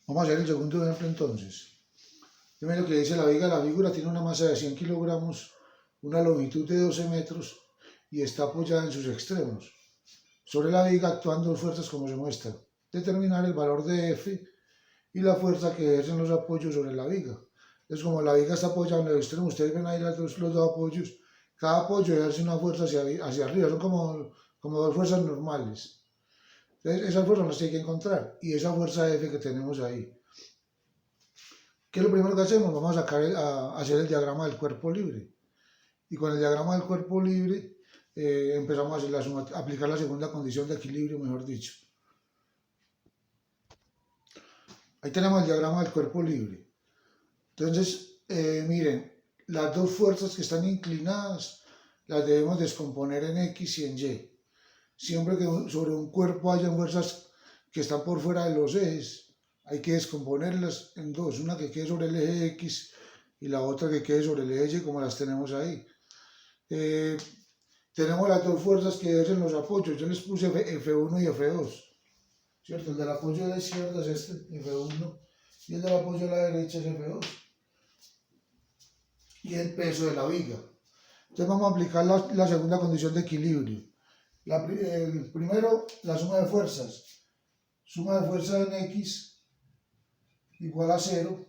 Vamos a hacer el segundo ejemplo entonces. Primero lo que dice la viga. La figura tiene una masa de 100 kilogramos, una longitud de 12 metros y está apoyada en sus extremos. Sobre la viga actúan dos fuerzas como se muestra. Determinar el valor de F y la fuerza que ejercen los apoyos sobre la viga. Entonces, como la viga está apoyada en el extremo, ustedes ven ahí los dos apoyos. Cada apoyo ejerce una fuerza hacia arriba, son como dos fuerzas normales. Entonces, esas fuerzas las hay que encontrar y esa fuerza F que tenemos ahí. ¿Qué es lo primero que hacemos? Vamos a hacer el diagrama del cuerpo libre. Y con el diagrama del cuerpo libre empezamos a aplicar la segunda condición de equilibrio, mejor dicho. Ahí tenemos el diagrama del cuerpo libre. Entonces, miren, las dos fuerzas que están inclinadas las debemos descomponer en X y en Y. Siempre que sobre un cuerpo haya fuerzas que están por fuera de los ejes, hay que descomponerlas en dos, una que quede sobre el eje X y la otra que quede sobre el eje Y, como las tenemos ahí. Tenemos las dos fuerzas que ejercen los apoyos. Yo les puse F1 y F2, ¿cierto? El del apoyo de la izquierda es este, F1, y el del apoyo de la derecha es F2. Y el peso de la viga. Entonces vamos a aplicar la segunda condición de equilibrio. Primero, la suma de fuerzas. Suma de fuerzas en X igual a 0.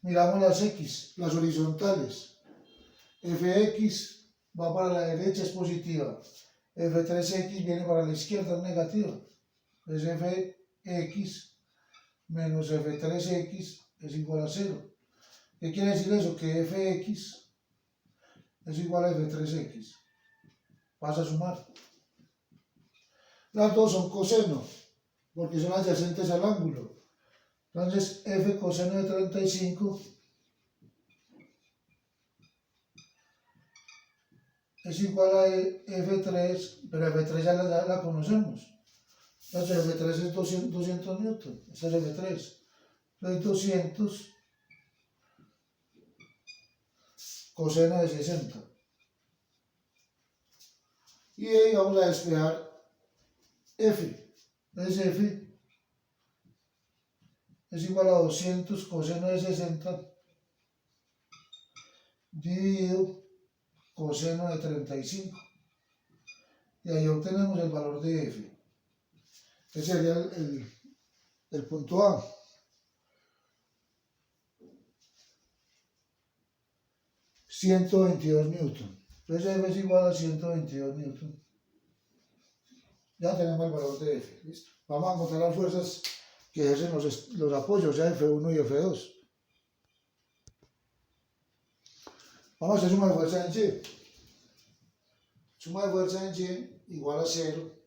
Miramos las X, las horizontales. Fx va para la derecha, es positiva. F3x viene para la izquierda, es negativa. Entonces Fx menos F3x es igual a 0. ¿Qué quiere decir eso? Que Fx es igual a F3x. Pasa a sumar. Las dos son coseno, porque son adyacentes al ángulo. Entonces, F coseno de 35 es igual a F3, pero F3 ya la conocemos. Entonces, F3 es 200 newton. Este es F3. Entonces, 200 coseno de 60. Y ahí vamos a despejar F. Entonces, F es igual a 200 coseno de 60 dividido coseno de 35. Y ahí obtenemos el valor de F. Ese sería el punto A. $122 newton. Entonces F es igual a 122 newton. Ya tenemos el valor de F. ¿Listo? Vamos a encontrar las fuerzas que ejercen los apoyos, ya F1 y F2. Vamos a hacer suma de fuerza en Y. Suma de fuerza en Y igual a 0.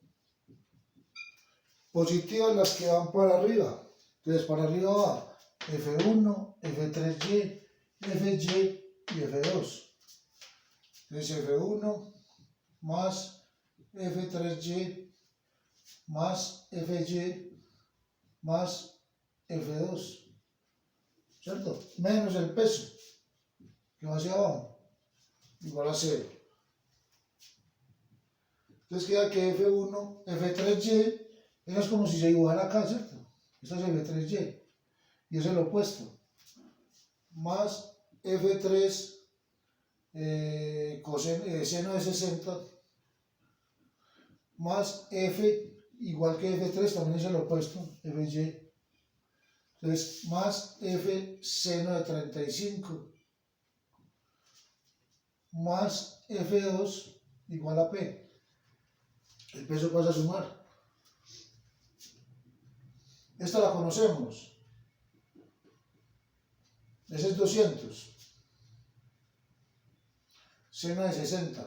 Positivas las que van para arriba. Entonces para arriba va F1, F3Y, FY y F2. Entonces F1 más F3Y más FY más F2, ¿cierto? Menos el peso que va hacia abajo, igual a 0. Entonces queda que F1, F3Y, eso es como si se dibujara acá, ¿cierto? Esto es F3Y y es el opuesto, más F3 seno de 60 más F igual que F3 también es el opuesto, FY. Entonces más F seno de 35 más F2 igual a P. El peso pasa a sumar. Esta la conocemos. Ese es 200. Seno de 60.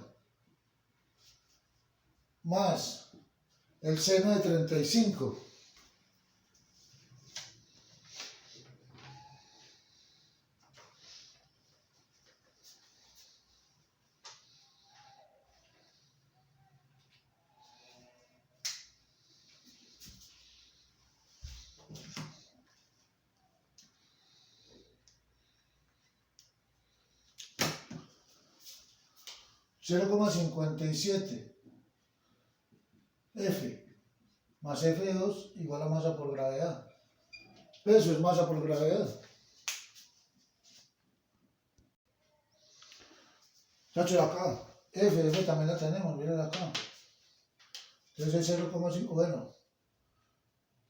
Más el seno de 35. $0,57 F más F2 igual a masa por gravedad. Peso es masa por gravedad. Chacho, acá, F también la tenemos, miren acá. Entonces es 0,5, bueno,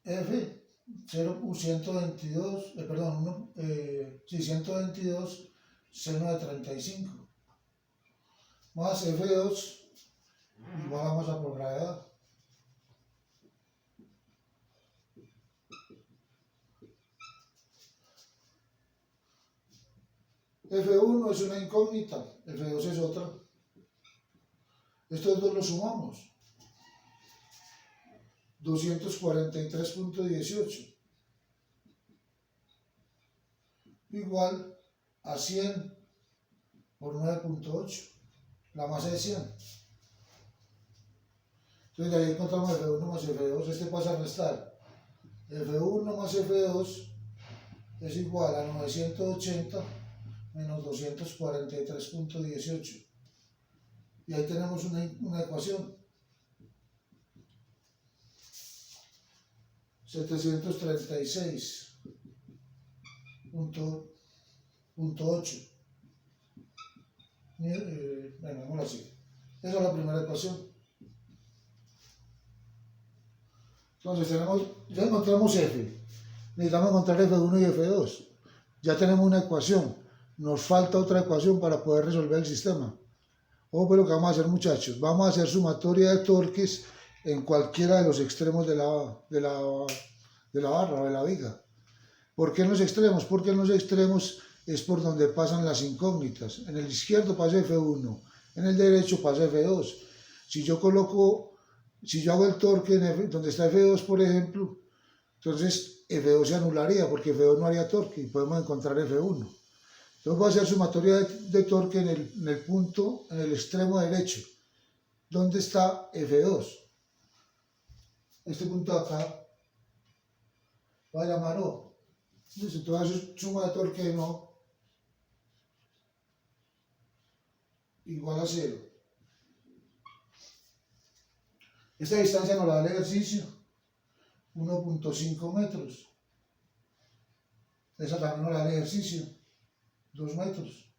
F, 122, perdón, 122 seno de 35, más F2 igual a masa por gravedad. F1 es una incógnita, F2 es otra. Estos dos los sumamos. 243.18 igual a 100 por 9.8, la masa es 100. Entonces de ahí encontramos F1 más F2, este pasa a restar. F1 más F2 es igual a 980 menos 243.18. Y ahí tenemos una ecuación. 736.8. Bueno, vamos así. Esa es la primera ecuación. Entonces ya encontramos F. Necesitamos encontrar F1 y F2. Ya tenemos una ecuación. Nos falta otra ecuación para poder resolver el sistema. Ojo, pues lo que vamos a hacer, muchachos. Vamos a hacer sumatoria de torques en cualquiera de los extremos de la barra o de la viga. ¿Por qué en los extremos? Porque en los extremos es por donde pasan las incógnitas. En el izquierdo pasa F1, en el derecho pasa F2. Si yo hago el torque donde está F2, por ejemplo, entonces F2 se anularía porque F2 no haría torque y podemos encontrar F1. Entonces voy a hacer sumatoria de torque en el punto, en el extremo derecho, donde está F2. Este punto de acá va a llamar O. Entonces voy a hacer suma de torque de O igual a 0. Esta distancia nos la da el ejercicio, 1.5 metros. Esa también nos la da el ejercicio, 2 metros.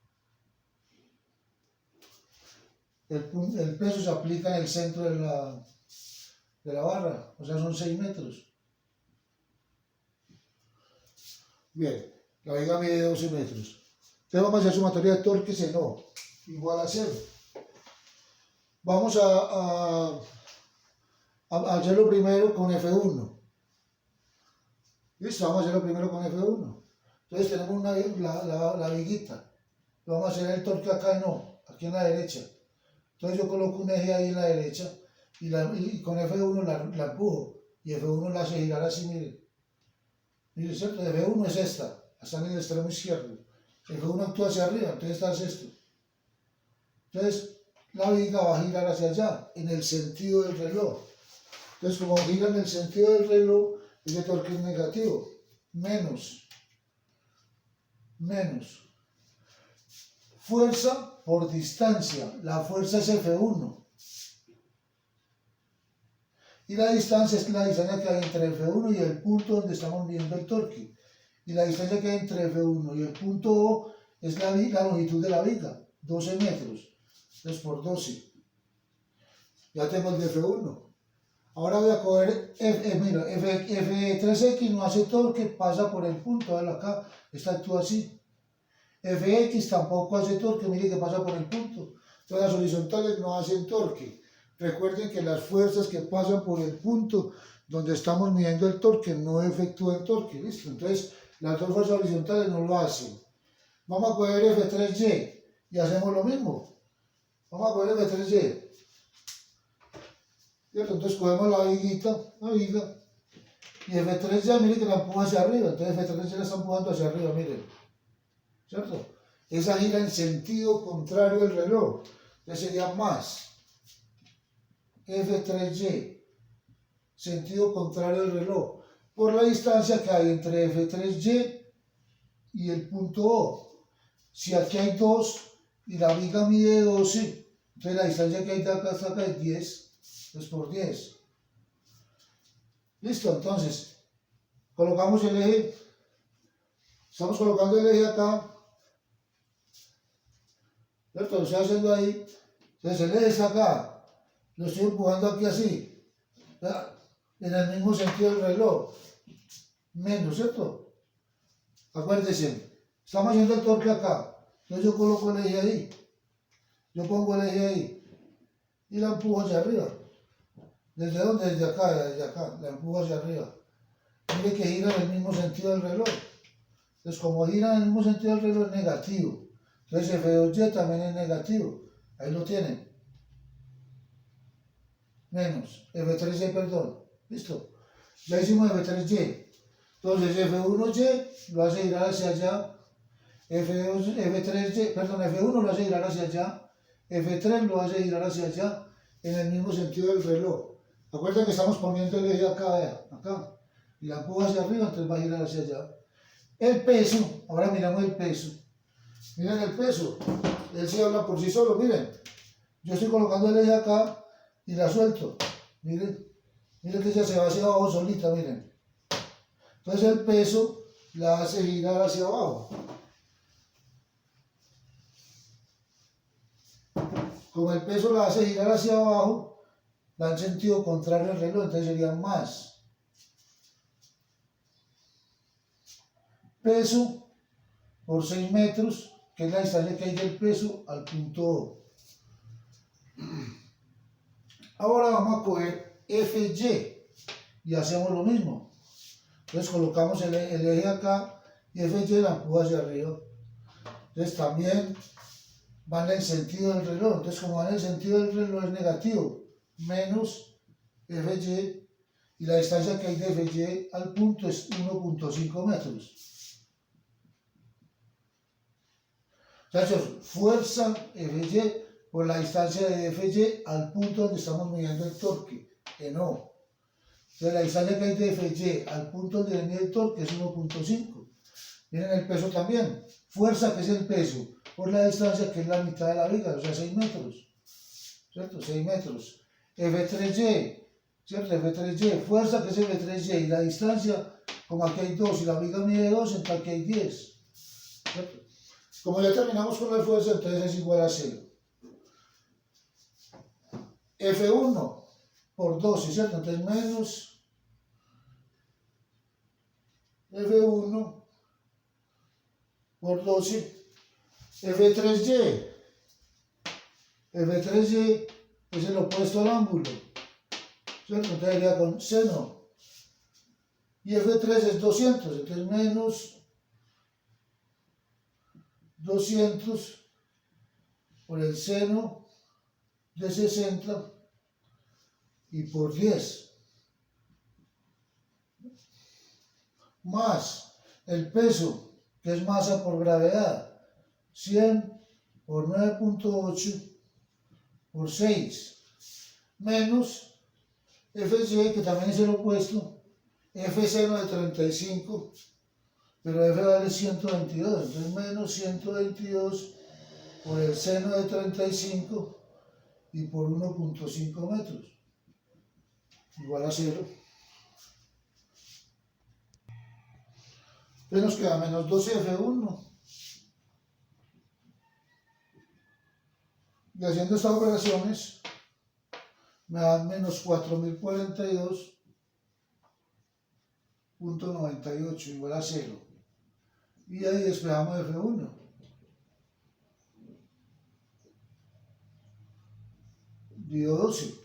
El peso se aplica en el centro de la barra, o sea, son 6 metros. Bien, la viga mide 12 metros. Entonces vamos a hacer sumatoria de torques en O, igual a 0. Vamos a hacerlo primero con F1. Listo, vamos a hacerlo primero con F1. Entonces tenemos la viguita. Vamos a hacer el torque acá en O, aquí en la derecha. Entonces yo coloco un eje ahí en la derecha y con F1 la empujo. Y F1 la hace girar así, miren. Miren, ¿cierto? F1 es esta, está en el extremo izquierdo. F1 actúa hacia arriba, entonces está esto. Entonces la viga va a girar hacia allá, en el sentido del reloj. Entonces como gira en el sentido del reloj, ese torque es negativo. Menos. Fuerza por distancia. La fuerza es F1. Y la distancia es la distancia que hay entre F1 y el punto donde estamos viendo el torque. Y la distancia que hay entre F1 y el punto O es la longitud de la viga, 12 metros. Entonces por 12. Ya tengo el de F1. Ahora voy a coger F3X no hace torque, pasa por el punto, ¿vale? Acá, esta actúa así. Fx tampoco hace torque, mire que pasa por el punto. Entonces las horizontales no hacen torque. Recuerden que las fuerzas que pasan por el punto donde estamos midiendo el torque no efectúan torque, ¿listo? Entonces las dos fuerzas horizontales no lo hacen. Vamos a coger F3Y y hacemos lo mismo. Vamos a coger F3Y. ¿Cierto? Entonces cogemos la viga, y F3Y, miren que la empuja hacia arriba. Entonces F3Y la está empujando hacia arriba, miren. ¿Cierto? Esa gira en sentido contrario del reloj. Entonces sería más F3Y, sentido contrario del reloj, por la distancia que hay entre F3Y y el punto O. Si aquí hay 2 y la viga mide 12, entonces la distancia que hay de acá hasta acá es 10, entonces por 10. Listo, entonces, colocamos el eje, estamos colocando el eje acá, ¿cierto? Lo estoy haciendo ahí, entonces el eje está acá, lo estoy empujando aquí así, ¿verdad? En el mismo sentido del reloj, menos, ¿cierto? Acuérdense, estamos haciendo el torque acá, entonces yo coloco el eje ahí, yo pongo el eje ahí y la empujo hacia arriba. ¿Desde dónde? Desde acá, la empujo hacia arriba. Mire que gira en el mismo sentido del reloj. Entonces, como gira en el mismo sentido del reloj, es negativo. Entonces, F2Y también es negativo. Ahí lo tienen. Menos. F3Y, perdón. Listo. Ya hicimos F3Y. Entonces, F1Y lo hace girar hacia allá. F3Y, perdón, F1 lo hace girar hacia allá. F3 lo hace girar hacia allá. En el mismo sentido del reloj. Acuérdense que estamos poniendo el eje acá, vea, acá. Y la empujo hacia arriba, entonces va a girar hacia allá. El peso, ahora miramos el peso. Miren el peso, él se habla por sí solo, miren. Yo estoy colocando el eje acá y la suelto. Miren, miren que ella se va hacia abajo solita, miren. Entonces el peso la hace girar hacia abajo. Como el peso la hace girar hacia abajo, va en sentido contrario al reloj, entonces sería más. Peso por 6 metros, que es la distancia que hay del peso al punto O. Ahora vamos a coger FY y hacemos lo mismo. Entonces colocamos el eje acá y FY la empuja hacia arriba. Entonces también va en el sentido del reloj. Entonces como va en el sentido del reloj es negativo, menos FY, y la distancia que hay de FY al punto es 1.5 metros. Muchachos, fuerza FY por la distancia de FY al punto donde estamos midiendo el torque, en O. Entonces la distancia que hay de FY al punto donde mide el torque es 1.5. Miren el peso también. Fuerza, que es el peso, por la distancia que es la mitad de la viga, o sea, 6 metros. ¿Cierto? 6 metros. F3Y, ¿cierto? F3Y. Fuerza, que es F3Y. Y la distancia, como aquí hay 2 y la viga mide 2, entonces aquí hay 10. ¿Cierto? Como ya terminamos con la fuerza, entonces es igual a 0. F1 por 12, ¿cierto? Entonces menos F1 por 12, F3Y. F3Y es el opuesto al ángulo, ¿cierto? Entonces sería con seno. Y F3 es 200, entonces menos 200 por el seno de 60 y por 10. Más el peso, que es masa por gravedad, 100 por 9.8 por 6, menos Fy, que también es el opuesto, F seno de 35, pero F vale 122, entonces menos 122 por el seno de 35 y por 1.5 metros, igual a 0. Entonces nos queda menos 12F1. Y haciendo estas operaciones me dan menos 4042.98 igual a 0. Y ahí despejamos F1. Divido 12.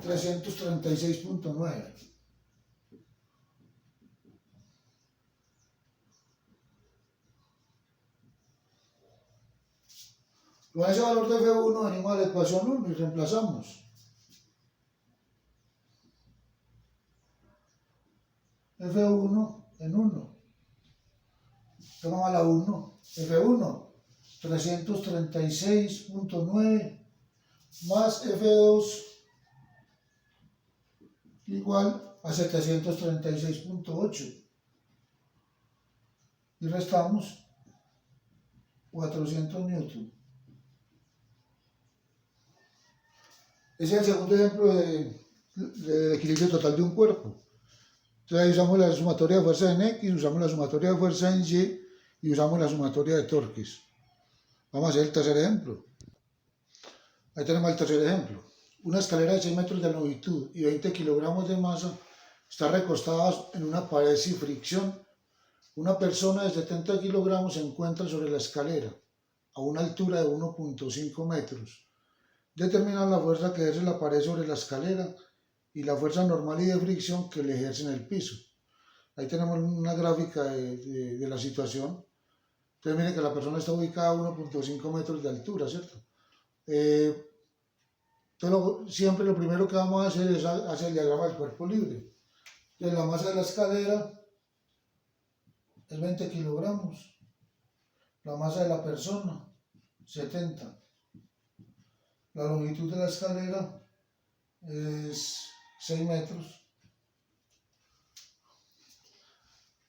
$336.9. Con ese valor de F1 venimos a la ecuación 1 y reemplazamos. F1 en 1. Tomamos la 1. F1, 336.9 más F2 igual a 736.8. Y restamos 400 newton. Ese es el segundo ejemplo de equilibrio total de un cuerpo. Entonces ahí usamos la sumatoria de fuerza en X, usamos la sumatoria de fuerza en Y y usamos la sumatoria de torques. Vamos a hacer el tercer ejemplo. Ahí tenemos el tercer ejemplo. Una escalera de 6 metros de longitud y 20 kilogramos de masa está recostada en una pared sin fricción. Una persona de 70 kilogramos se encuentra sobre la escalera a una altura de 1.5 metros. Determina la fuerza que ejerce la pared sobre la escalera y la fuerza normal y de fricción que le ejerce en el piso. Ahí tenemos una gráfica de la situación. Entonces miren que la persona está ubicada a 1.5 metros de altura, ¿cierto? Siempre lo primero que vamos a hacer es hacer el diagrama del cuerpo libre. Entonces la masa de la escalera es 20 kilogramos. La masa de la persona, 70. La longitud de la escalera es 6 metros.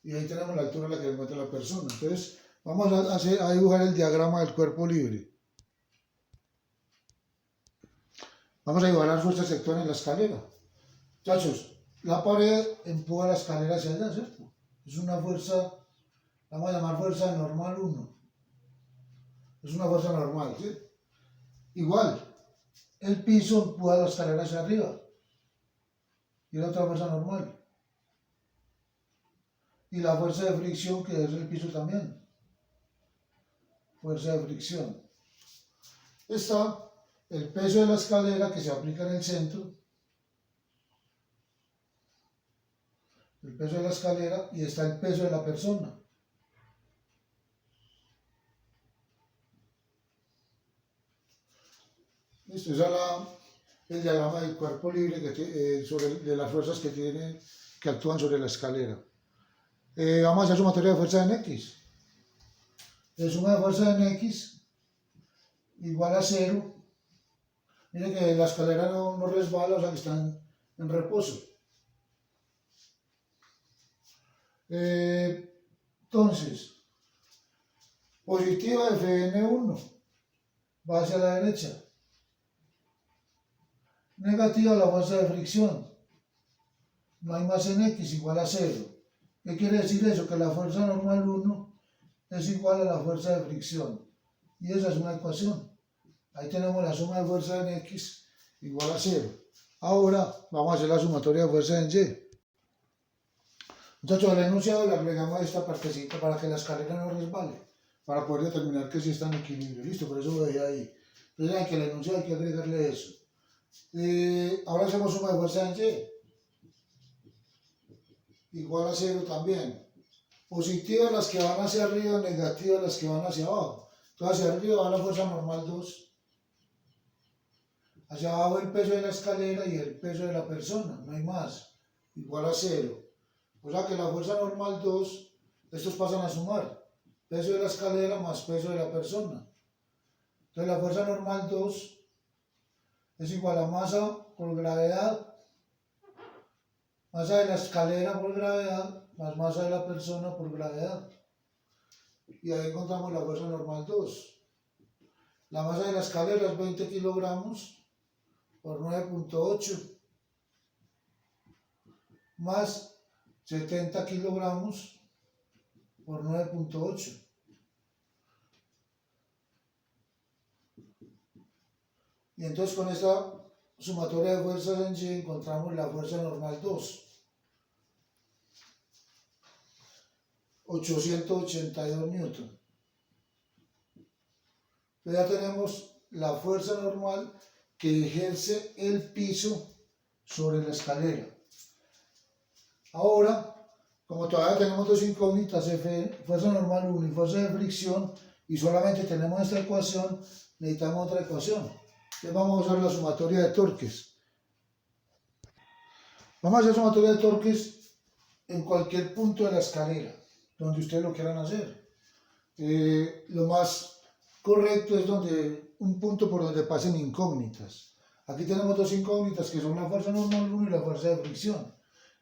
Y ahí tenemos la altura a la que se encuentra la persona. Entonces, vamos a dibujar el diagrama del cuerpo libre. Vamos a dibujar las fuerzas que actúan en la escalera. Muchachos, la pared empuja la escalera hacia allá, ¿cierto? Es una fuerza, la vamos a llamar fuerza normal 1. Es una fuerza normal, ¿sí? Igual, el piso empuja la escalera hacia arriba. Y la otra fuerza normal. Y la fuerza de fricción que es el piso también. Fuerza de fricción. Está el peso de la escalera que se aplica en el centro. El peso de la escalera y está el peso de la persona. Listo, ese es el diagrama del cuerpo libre de las fuerzas que actúan sobre la escalera. Vamos a hacer sumatoria de fuerza en X. La suma de fuerza en X igual a 0. Miren que la escalera no resbala, o sea que está en reposo. Entonces, positiva Fn1 va hacia la derecha. Negativa la fuerza de fricción. No hay más en X igual a 0. ¿Qué quiere decir eso? Que la fuerza normal 1 es igual a la fuerza de fricción. Y esa es una ecuación. Ahí tenemos la suma de fuerza en X igual a 0. Ahora vamos a hacer la sumatoria de fuerza en Y. Muchachos, el enunciado le agregamos esta partecita para que la escalera no resbale, para poder determinar que sí está en equilibrio. Listo, por eso lo dejé ahí. Entonces, hay que el enunciado hay que agregarle eso. Ahora hacemos suma de fuerza en Y. Igual a 0 también. Positivas las que van hacia arriba, negativas las que van hacia abajo. Entonces hacia arriba va la fuerza normal 2. Hacia abajo el peso de la escalera y el peso de la persona, no hay más. Igual a 0. O sea que la fuerza normal 2, estos pasan a sumar. Peso de la escalera más peso de la persona. Entonces la fuerza normal 2 es igual a masa por gravedad. Masa de la escalera por gravedad más masa de la persona por gravedad. Y ahí encontramos la fuerza normal 2. La masa de la escalera es 20 kilogramos por 9.8 más 70 kilogramos por 9.8. Y entonces con esta sumatoria de fuerzas en Y encontramos la fuerza normal 2. 882 newton. Entonces ya tenemos la fuerza normal que ejerce el piso sobre la escalera. Ahora, como todavía tenemos dos incógnitas, fuerza normal 1 y fuerza de fricción, y solamente tenemos esta ecuación, necesitamos otra ecuación. Entonces vamos a usar la sumatoria de torques. Vamos a hacer sumatoria de torques en cualquier punto de la escalera, donde ustedes lo quieran hacer. Lo más correcto es un punto por donde pasen incógnitas. Aquí tenemos dos incógnitas que son la fuerza normal 1 y la fuerza de fricción.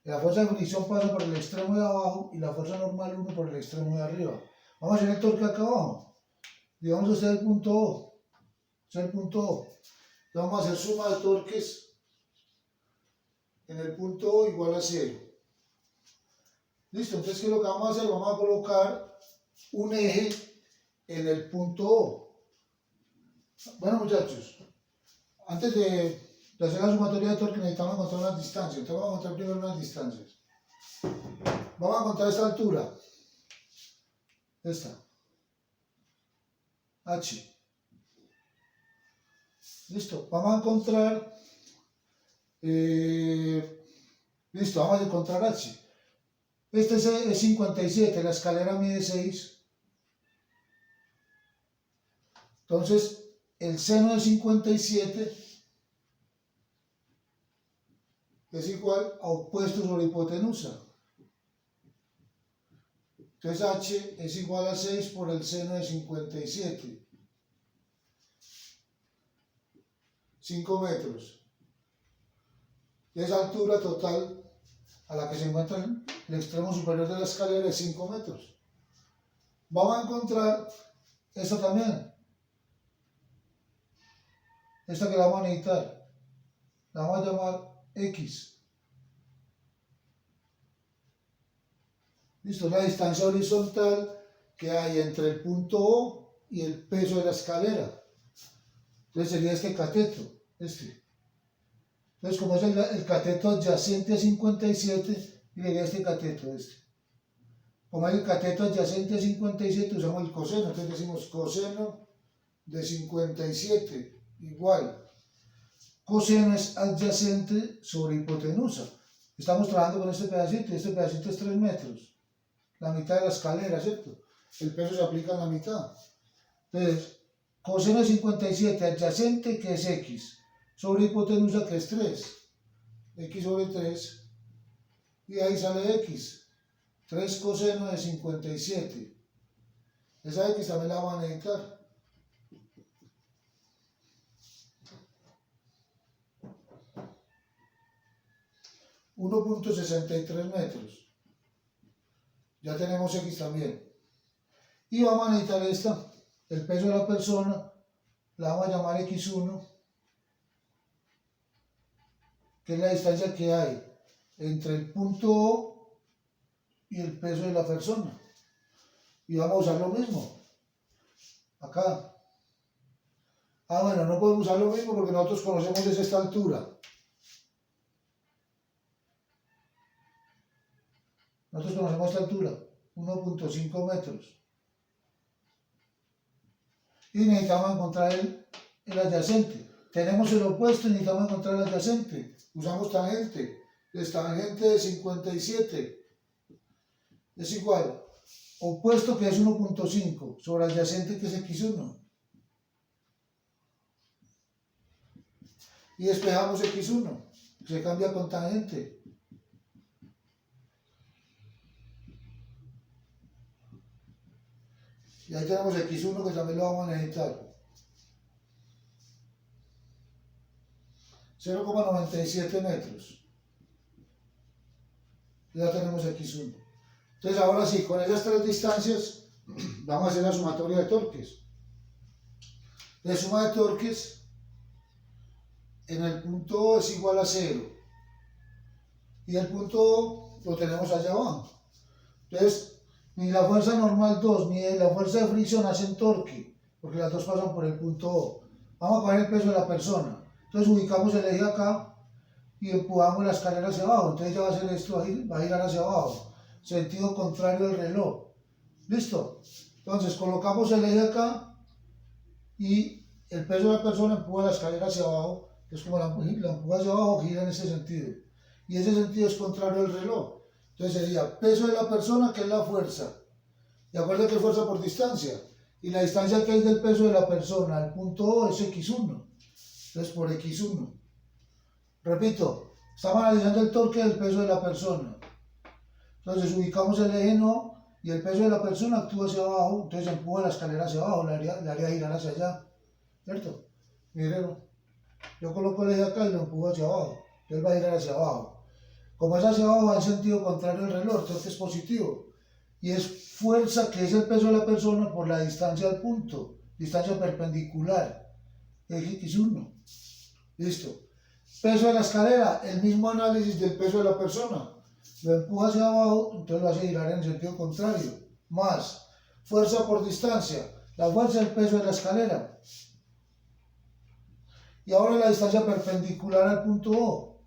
La fuerza de fricción pasa por el extremo de abajo y la fuerza normal 1 por el extremo de arriba. Vamos a hacer el torque acá abajo. Digamos este es el punto O. Este es el punto O. vamos a hacer suma de torques en el punto O igual a 0. Listo, entonces ¿qué es lo que vamos a hacer? Vamos a colocar un eje en el punto O. Bueno, muchachos, antes de hacer la sumatoria de torque necesitamos encontrar unas distancias. Entonces vamos a encontrar primero unas distancias. Vamos a encontrar esta altura. Esta. H. Listo. Vamos a encontrar... listo, vamos a encontrar H. Este es 57, la escalera mide 6. Entonces, el seno de 57 es igual a opuesto sobre hipotenusa. Entonces H es igual a 6 por el seno de 57. 5 metros. Esa altura total a la que se encuentra el extremo superior de la escalera es 5 metros. Vamos a encontrar esta también. Esta que la vamos a necesitar. La vamos a llamar X. Listo, la distancia horizontal que hay entre el punto O y el peso de la escalera. Entonces sería este cateto, este. Entonces como es el cateto adyacente a 57, diría este cateto, este. Como es el cateto adyacente a 57, usamos el coseno. Entonces decimos coseno de 57 igual. Coseno es adyacente sobre hipotenusa. Estamos trabajando con este pedacito y este pedacito es 3 metros. La mitad de la escalera, ¿cierto? El peso se aplica en la mitad. Entonces, coseno de 57 adyacente, que es X, sobre hipotenusa, que es 3. X sobre 3. Y ahí sale X. 3 coseno de 57. Esa X también la van a necesitar. .63 metros. Ya tenemos X también. Y vamos a necesitar esta, el peso de la persona, la vamos a llamar X1, que es la distancia que hay entre el punto O y el peso de la persona. Y vamos a usar lo mismo. Acá. Bueno, no podemos usar lo mismo porque nosotros conocemos desde esta altura. Nosotros conocemos esta altura, 1.5 metros. Y necesitamos encontrar el adyacente. Tenemos el opuesto y necesitamos encontrar el adyacente. Usamos tangente. Es tangente de 57. Es igual. Opuesto, que es 1.5, sobre adyacente, que es X1. Y despejamos X1. Se cambia con tangente. Y ahí tenemos X1, que también lo vamos a necesitar. 0,97 metros. Ya tenemos X1. Entonces ahora sí, con esas tres distancias vamos a hacer la sumatoria de torques. La suma de torques en el punto O es igual a 0. Y el punto O lo tenemos allá abajo. Entonces, ni la fuerza normal 2 ni la fuerza de fricción hacen torque, porque las dos pasan por el punto O. Vamos a coger el peso de la persona. Entonces ubicamos el eje acá y empujamos la escalera hacia abajo. Entonces ya va a hacer esto, va a girar hacia abajo. Sentido contrario del reloj. ¿Listo? Entonces colocamos el eje acá y el peso de la persona empuja la escalera hacia abajo. Es como la empuja hacia abajo, gira en ese sentido. Y ese sentido es contrario al reloj. Entonces sería peso de la persona, que es la fuerza. Y acuérdense que es fuerza por distancia. Y la distancia que hay del peso de la persona al punto O es X1. Entonces por X1. Repito, estamos analizando el torque del peso de la persona. Entonces ubicamos el eje no y el peso de la persona actúa hacia abajo. Entonces empuja la escalera hacia abajo, la haría girar hacia allá. ¿Cierto? Miren, yo coloco el eje acá y lo empujo hacia abajo. Entonces va a girar hacia abajo. Como es hacia abajo, va en sentido contrario al reloj, entonces es positivo. Y es fuerza, que es el peso de la persona, por la distancia al punto, distancia perpendicular, eje X1. Listo. Peso de la escalera, el mismo análisis del peso de la persona. Lo empuja hacia abajo, entonces lo hace girar en el sentido contrario. Más fuerza por distancia, la fuerza del peso de la escalera. Y ahora la distancia perpendicular al punto O,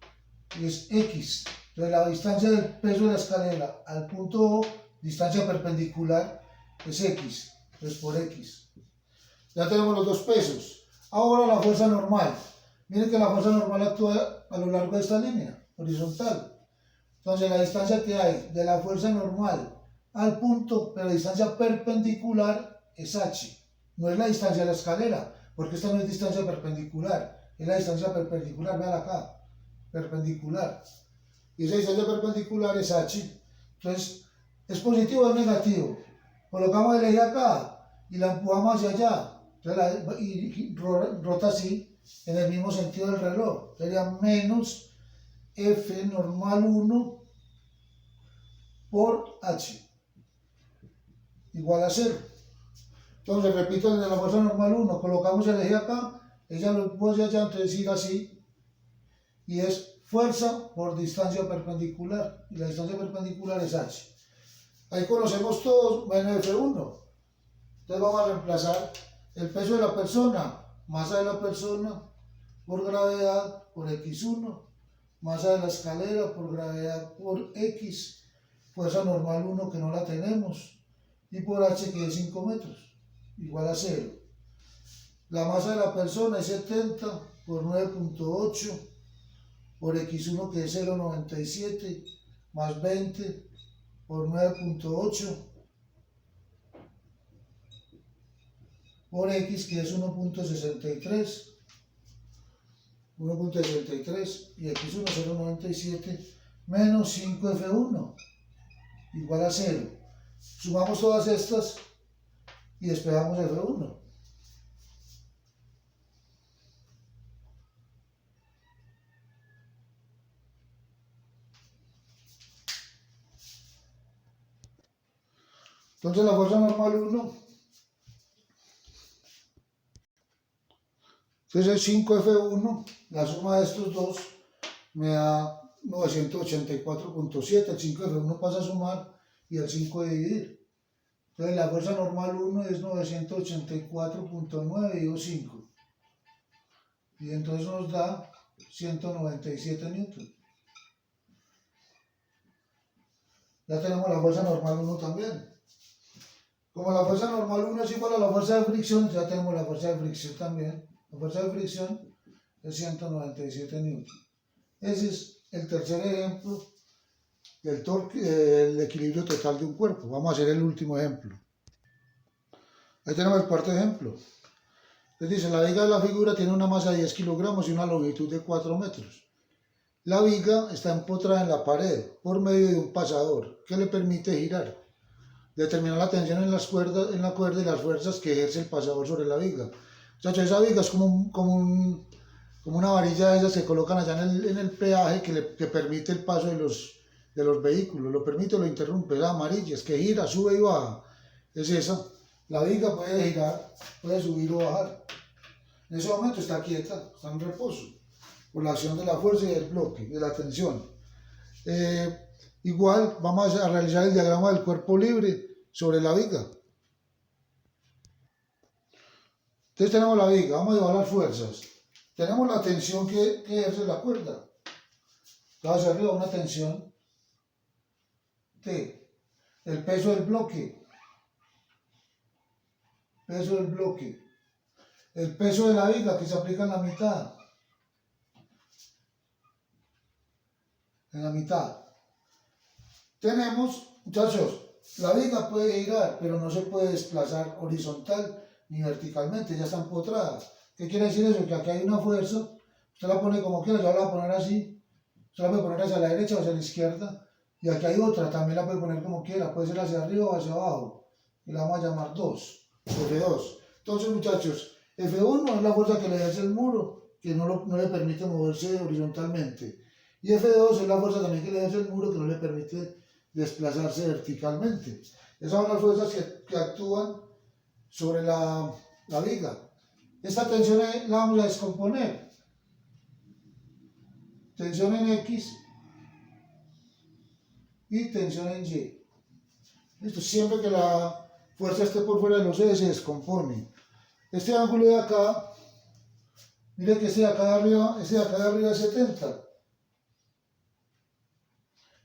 y es X. Entonces la distancia del peso de la escalera al punto O, distancia perpendicular, es X. Entonces por X. Ya tenemos los dos pesos. Ahora la fuerza normal. Miren que la fuerza normal actúa a lo largo de esta línea, horizontal. Entonces la distancia que hay de la fuerza normal al punto, pero la distancia perpendicular es H. No es la distancia de la escalera, porque esta no es distancia perpendicular, es la distancia perpendicular, vean acá, perpendicular. Y esa distancia perpendicular es H. Entonces, ¿es positivo o es negativo? Colocamos el eje acá y la empujamos hacia allá. Entonces y rota así, en el mismo sentido del reloj. Sería menos F normal 1 por H igual a 0. Entonces, repito, desde la fuerza normal 1, colocamos el eje acá, ella lo empuja hacia allá, entonces sigue así, y es fuerza por distancia perpendicular, y la distancia perpendicular es H. Ahí conocemos todos menos F1. Entonces vamos a reemplazar el peso de la persona, masa de la persona, por gravedad, por X1, masa de la escalera, por gravedad, por X, fuerza normal 1 que no la tenemos, y por H que es 5 metros, igual a 0. La masa de la persona es 70 por 9.8, por X1 que es 0.97, más 20 por 9.8, por X que es 1.63, y X1 0.97 menos 5F1 igual a 0. Sumamos todas estas y despejamos F1. Entonces la fuerza normal 1, entonces es 5F1, la suma de estos dos me da 984.7, el 5F1 pasa a sumar y el 5 a dividir. Entonces la fuerza normal 1 es 984.9 y 5. Y entonces nos da 197 newton. Ya tenemos la fuerza normal 1 también. Como la fuerza normal 1 es igual a la fuerza de fricción, ya tenemos la fuerza de fricción también. La fuerza de fricción es 197 newton. Ese es el tercer ejemplo del torque, del equilibrio total de un cuerpo. Vamos a hacer el último ejemplo. Ahí tenemos el cuarto ejemplo. Les dice, la viga de la figura tiene una masa de 10 kilogramos y una longitud de 4 metros. La viga está empotrada en la pared por medio de un pasador que le permite girar. Determinar la tensión en la cuerda y las fuerzas que ejerce el pasador sobre la viga. Muchachos, esa viga es como una varilla de esas que colocan allá en el peaje que permite el paso de los vehículos. Lo permite o lo interrumpe. La amarilla es que gira, sube y baja. Es esa. La viga puede girar, puede subir o bajar. En ese momento está quieta, está en reposo, por la acción de la fuerza y del bloque, de la tensión. Igual vamos a realizar el diagrama del cuerpo libre sobre la viga. Entonces tenemos la viga, vamos a llevar las fuerzas. Tenemos la tensión que ejerce la cuerda. Entonces hacia arriba una tensión T. El peso del bloque. Peso del bloque. El peso de la viga que se aplica en la mitad. En la mitad. Tenemos, muchachos, la viga puede girar, pero no se puede desplazar horizontal ni verticalmente, ya está empotrada. ¿Qué quiere decir eso? Que aquí hay una fuerza, usted la pone como quiera, yo la voy a poner así, usted la puede poner hacia la derecha o hacia la izquierda, y aquí hay otra, también la puede poner como quiera, puede ser hacia arriba o hacia abajo, y la vamos a llamar 2, F2. Entonces, muchachos, F1 es la fuerza que le ejerce el muro, que no le permite moverse horizontalmente, y F2 es la fuerza también que le ejerce el muro, que no le permite desplazarse verticalmente. Esas son las fuerzas que actúan sobre la viga. Esta tensión la vamos a descomponer. tensión en X y tensión en Y. Esto siempre que la fuerza esté por fuera de los ejes se descompone. Este ángulo de acá, mire que este de acá de arriba es 70.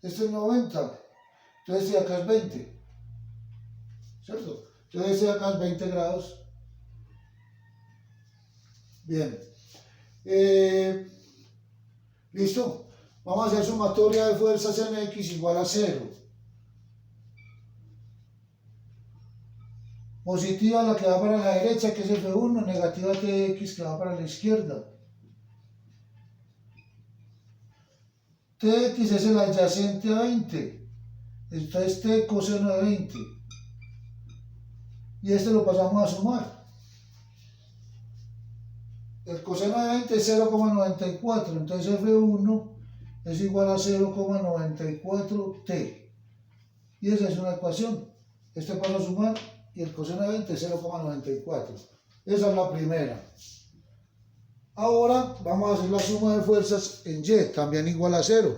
Este es 90. Entonces este de acá es 20. ¿Cierto? Entonces este de acá es 20 grados. Bien. ¿Listo? Vamos a hacer sumatoria de fuerzas en X igual a 0. Positiva la que va para la derecha, que es F1, negativa Tx que va para la izquierda. Tx es el adyacente a 20. Entonces T coseno de 20. Y este lo pasamos a sumar. El coseno de 20 es 0,94. Entonces F1 es igual a 0,94T. Y esa es una ecuación. Este pasa a sumar y el coseno de 20 es 0,94. Esa es la primera. Ahora vamos a hacer la suma de fuerzas en Y, también igual a 0.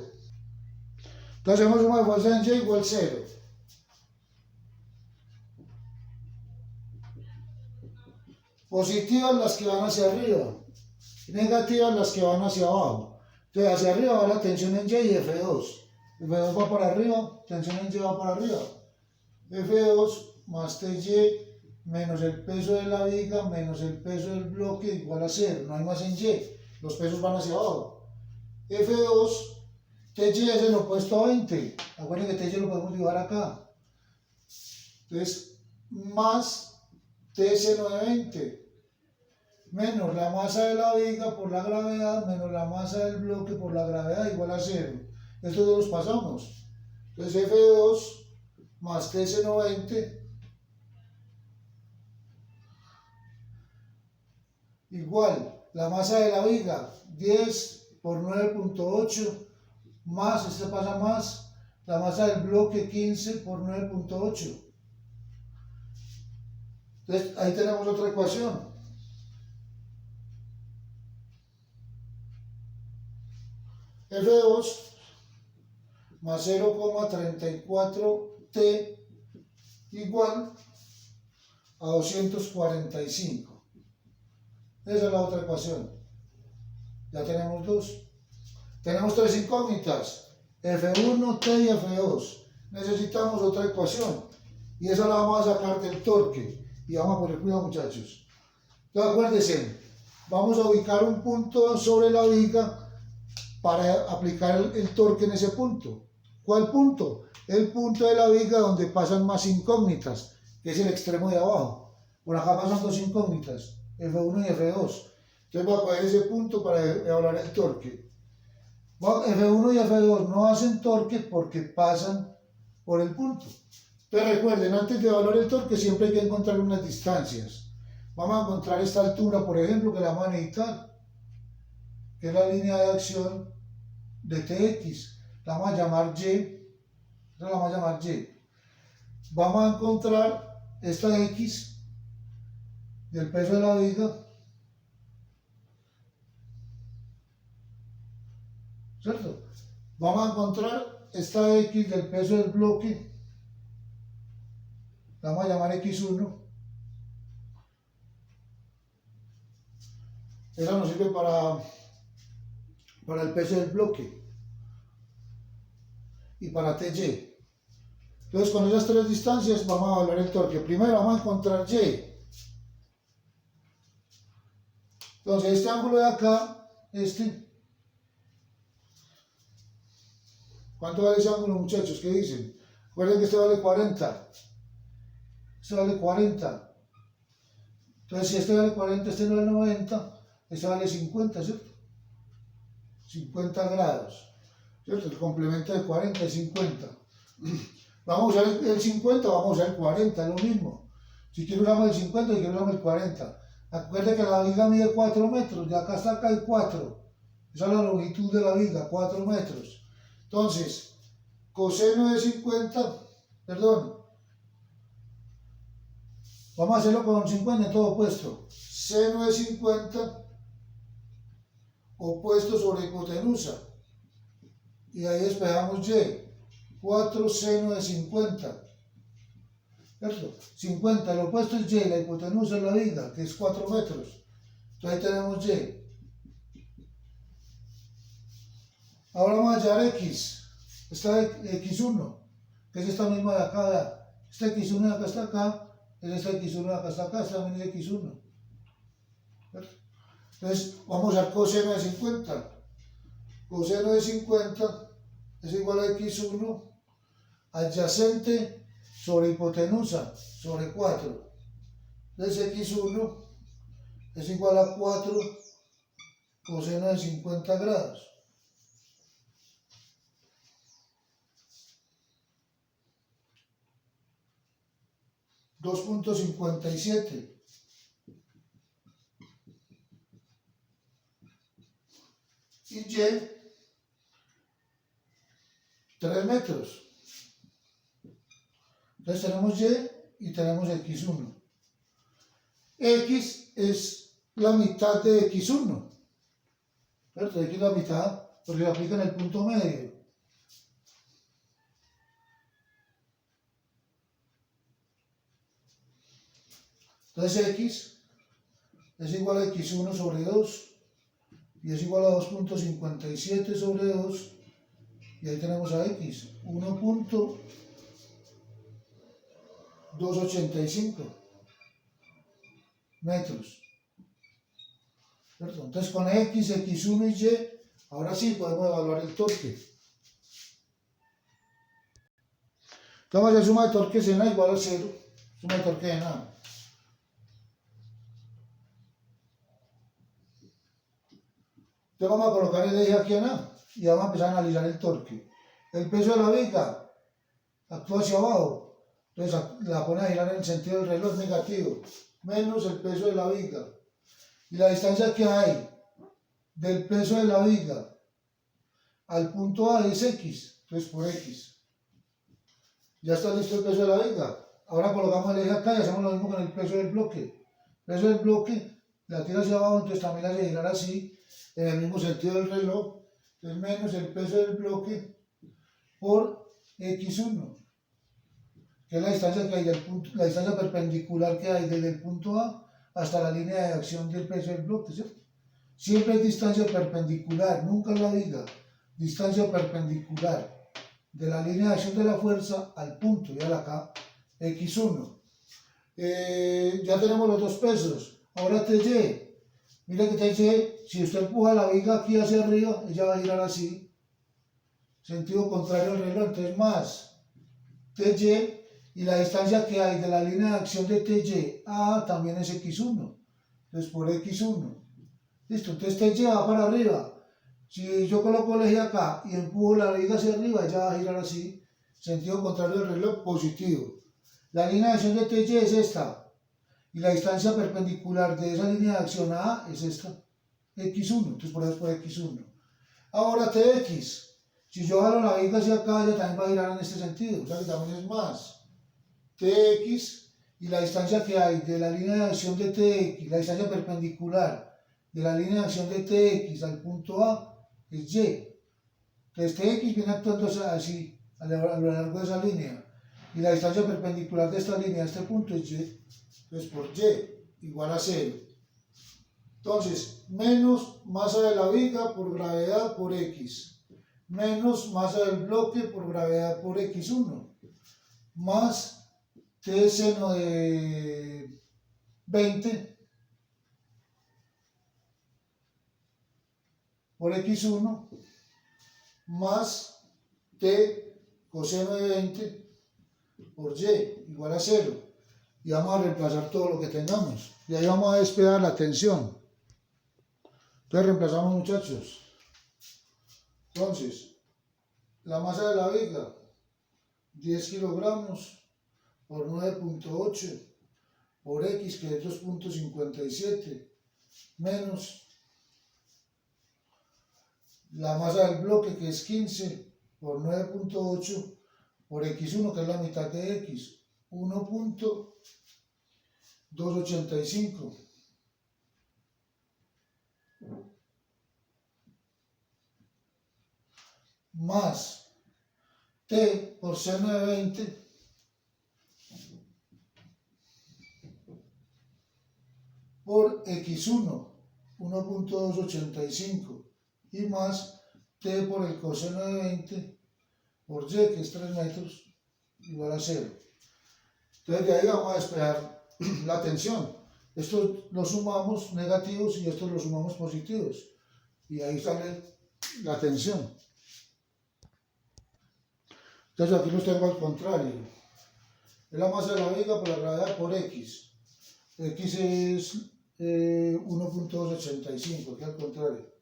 Entonces hacemos suma de fuerzas en Y igual a 0. Positivas las que van hacia arriba, negativas las que van hacia abajo. Entonces hacia arriba va la tensión en Y y F2. F2 va para arriba, tensión en Y va para arriba. F2 más TY menos el peso de la viga menos el peso del bloque igual a 0. No hay más en Y, los pesos van hacia abajo. F2, TY es el opuesto a 20. Acuérdense que TY lo podemos dibujar acá. Entonces, más T seno de 20 menos la masa de la viga por la gravedad menos la masa del bloque por la gravedad igual a 0. Estos dos los pasamos. Entonces F2 más T seno 20 igual la masa de la viga 10 por 9.8 más, este pasa más, la masa del bloque 15 por 9.8. Entonces ahí tenemos otra ecuación. F2 más 0,34T igual a 245. Esa es la otra ecuación. Ya tenemos dos. Tenemos tres incógnitas, F1, T y F2. Necesitamos otra ecuación. Y esa la vamos a sacar del torque. Y vamos a poner cuidado, muchachos. Entonces acuérdense, vamos a ubicar un punto sobre la viga para aplicar el torque en ese punto. ¿Cuál punto? El punto de la viga donde pasan más incógnitas, que es el extremo de abajo. Por acá pasan dos incógnitas, F1 y F2. Entonces voy a coger ese punto para evaluar el torque. F1 y F2 no hacen torque porque pasan por el punto. Entonces recuerden, antes de evaluar el torque siempre hay que encontrar unas distancias. Vamos a encontrar esta altura, por ejemplo, que la vamos a necesitar, que es la línea de acción de Tx. La vamos a llamar Y. La vamos a llamar Y. Vamos a encontrar esta X del peso de la viga, ¿cierto? Vamos a encontrar esta X del peso del bloque, la vamos a llamar X1. Esa nos sirve para el peso del bloque y para TY. Entonces con esas tres distancias vamos a evaluar el torque. Primero vamos a encontrar Y. Entonces este ángulo de acá, ¿cuánto vale ese ángulo, muchachos? ¿Qué dicen? Recuerden que este vale 40. Este vale 40. Entonces si este vale 40, este vale 90, este vale 50, ¿cierto? 50 grados, ¿cierto? El complemento de 40 es 50. Vamos a usar el 50, vamos a usar el 40, es lo mismo. Si quiero usar el 50, si quiero usar el 40. Acuérdense que la viga mide 4 metros, de acá hasta acá hay 4. Esa es la longitud de la viga, 4 metros. Entonces, coseno de 50, perdón, vamos a hacerlo con 50 en todo opuesto. Seno de 50 opuesto sobre hipotenusa. y ahí despejamos y. 4 seno de 50. ¿Cierto? 50, lo opuesto es y, la hipotenusa es la viga, que es 4 metros. Entonces ahí tenemos y. Ahora vamos a hallar x. Esta x1, que es esta misma de acá. Vea. Esta x1 de acá está acá, es esta x1 de acá está acá, esta también es x1. ¿Cierto? Entonces vamos a usar coseno de 50. Coseno de 50 es igual a x1 adyacente sobre hipotenusa sobre 4. Entonces x1 es igual a 4 coseno de 50 grados. $2.57. Y y 3 metros. Entonces tenemos y tenemos x1. X es la mitad de x1. ¿Cierto? X es la mitad porque se aplica en el punto medio. Entonces x es igual a x1 sobre 2 y es igual a 2.57 sobre 2 y ahí tenemos a x, 1.285 metros. ¿Cierto? Entonces con x, x1 y y, ahora sí podemos evaluar el torque. Entonces la suma de torques en A igual a 0, suma de torque en A. Entonces vamos a colocar el eje aquí en A y vamos a empezar a analizar el torque. El peso de la viga actúa hacia abajo, entonces la pone a girar en el sentido del reloj negativo, menos el peso de la viga. Y la distancia que hay del peso de la viga al punto A es x, entonces por x. Ya está listo el peso de la viga. Ahora colocamos el eje acá y hacemos lo mismo con el peso del bloque. El peso del bloque la tira hacia abajo, entonces también la hace girar así, en el mismo sentido del reloj, entonces menos el peso del bloque por x1, que es la distancia que hay del punto, la distancia perpendicular que hay desde el punto A hasta la línea de acción del peso del bloque, ¿cierto? Siempre es distancia perpendicular, nunca la viga, distancia perpendicular de la línea de acción de la fuerza al punto, ya la acá, x1. Ya tenemos los dos pesos, ahora ty. Mira que ty, si usted empuja la viga aquí hacia arriba, ella va a girar así, sentido contrario al reloj, entonces más ty, y la distancia que hay de la línea de acción de ty a también es x1, entonces por x1. Listo, entonces ty va para arriba. Si yo coloco el eje acá y empujo la viga hacia arriba, ella va a girar así, sentido contrario al reloj, positivo. La línea de acción de ty es esta, y la distancia perpendicular de esa línea de acción a A es esta, x1, entonces por eso es por x1. Ahora tx, si yo jalo la viga hacia acá, ella también va a girar en este sentido, o sea que también es más tx, y la distancia que hay de la línea de acción de tx, la distancia perpendicular de la línea de acción de tx al punto A es y. Entonces tx viene actuando así a lo largo de esa línea y la distancia perpendicular de esta línea a este punto es y. Entonces por y igual a 0. Entonces menos masa de la viga por gravedad por x menos masa del bloque por gravedad por x1 más t seno de 20 por x1 más t coseno de 20 por y igual a 0. Y vamos a reemplazar todo lo que tengamos. Y ahí vamos a despejar la tensión. Entonces reemplazamos, muchachos. Entonces, la masa de la viga, 10 kilogramos por 9.8 por x, que es 2.57, menos la masa del bloque, que es 15 por 9.8 por x1, que es la mitad de x, 1.285. más T por seno de 20 por X1, 1.285, y más T por el coseno de 20 por Y, que es 3 metros, igual a 0. Entonces de ahí vamos a despejar la tensión. Estos los sumamos negativos y estos los sumamos positivos. Y ahí sale la tensión. Entonces aquí los tengo al contrario. Es la masa de la viga por la gravedad por X. X es 1.285, aquí al contrario.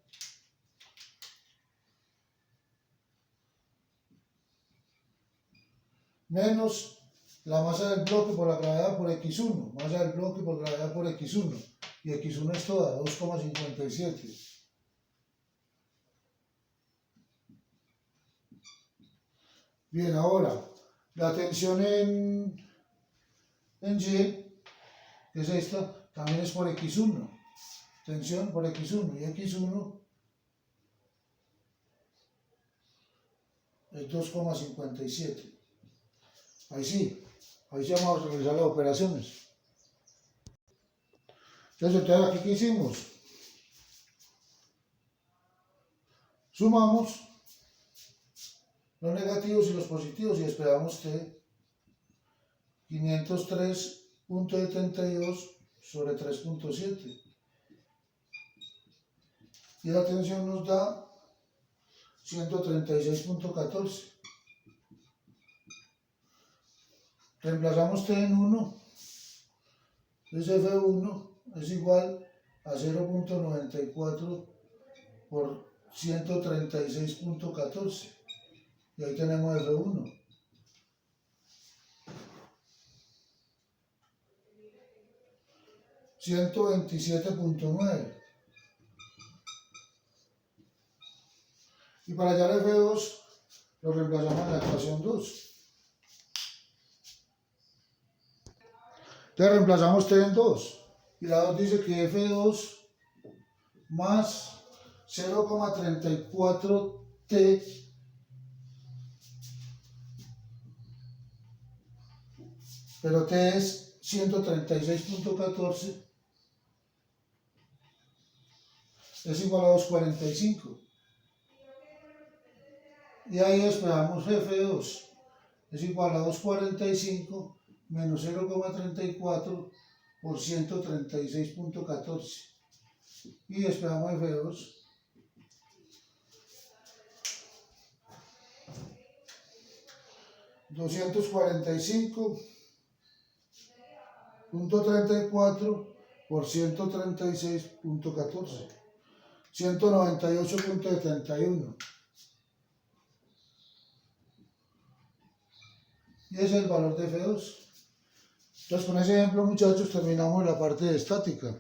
Menos la masa del bloque por la gravedad por X1. Masa del bloque por gravedad por X1. Y X1 es toda, 2,57. Bien, ahora, la tensión en Y, que es esta, también es por X1. Tensión por X1, y X1 es 2,57. Ahí sí, ahí vamos a realizar las operaciones. Entonces aquí, ¿qué hicimos? Sumamos los negativos y los positivos y esperamos T 503.72 sobre 3.7. Y la tensión nos da 136.14. Reemplazamos T en 1. Entonces F1 es igual a 0.94 por 136.14. Y ahí tenemos F1. $127.9. Y para hallar F2 lo reemplazamos en la ecuación 2. Entonces reemplazamos T en 2. Y la 2 dice que F2 más 0,34T pero T es 136.14 es igual a 245. Y ahí esperamos F2 es igual a 245 menos 0,34 por 136.14. Y esperamos F2. $245.34 por 136.14. 198.71. Y ese es el valor de F2. Entonces con ese ejemplo, muchachos, terminamos la parte de estática.